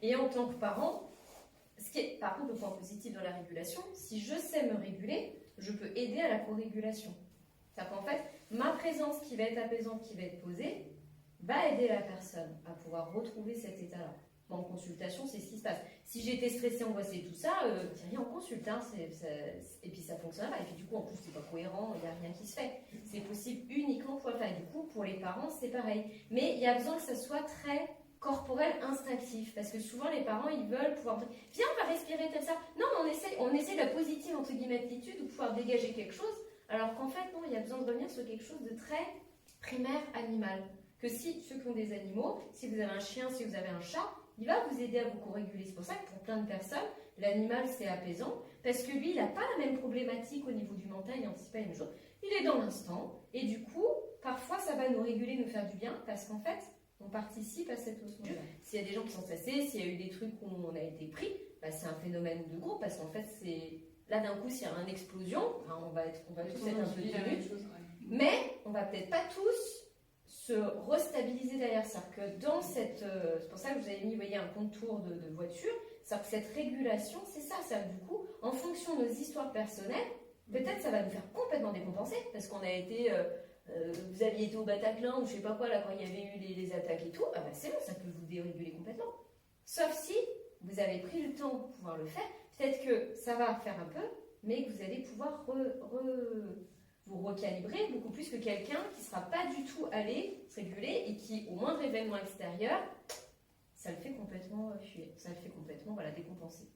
Et en tant que parent, ce qui est par contre le point positif dans la régulation, si je sais me réguler, je peux aider à la co-régulation. C'est-à-dire qu'en fait, ma présence qui va être apaisante, qui va être posée, va aider la personne à pouvoir retrouver cet état-là. En consultation, c'est ce qui se passe. Si j'étais stressée, angoissée, tout ça, rien en consulte, hein, et puis ça fonctionne pas. Et puis du coup, en plus, c'est pas cohérent, il n'y a rien qui se fait. C'est possible uniquement pour le faire. Du coup, pour les parents, c'est pareil. Mais il y a besoin que ça soit très corporel, instinctif. Parce que souvent, les parents, ils veulent pouvoir dire, viens, on va respirer comme ça. Non, mais on essaie la positive, entre guillemets, attitude, de pouvoir dégager quelque chose. Alors qu'en fait, non, il y a besoin de revenir sur quelque chose de très primaire, animal. Que si ceux qui ont des animaux, si vous avez un chien, si vous avez un chat, il va vous aider à vous co-réguler. C'est pour ça que pour plein de personnes, l'animal c'est apaisant, parce que lui, il n'a pas la même problématique au niveau du mental, il n'anticipe pas les mêmes choses. Il est dans l'instant, et du coup, parfois ça va nous réguler, nous faire du bien, parce qu'en fait, on participe à cette osmose. S'il y a des gens qui sont stressés, s'il y a eu des trucs où on a été pris, bah, c'est un phénomène de groupe, parce qu'en fait, c'est là d'un coup, s'il y a une explosion, hein, on va tous être un peu tenus, mais on va peut-être pas tous se restabiliser derrière. C'est-à-dire que dans cette... c'est pour ça que vous avez mis, vous voyez, un contour de voiture. C'est-à-dire que cette régulation, c'est ça. C'est-à-dire que du coup, en fonction de nos histoires personnelles, peut-être ça va nous faire complètement décompenser. Parce qu'on a été... vous aviez été au Bataclan ou je sais pas quoi, là, quand il y avait eu les attaques et tout, ah bah c'est bon, ça peut vous déréguler complètement. Sauf si vous avez pris le temps de pouvoir le faire. Peut-être que ça va faire un peu, mais que vous allez pouvoir vous recalibrer beaucoup plus que quelqu'un qui ne sera pas du tout allé se réguler et qui, au moindre événement extérieur, ça le fait complètement fuir, ça le fait complètement décompenser.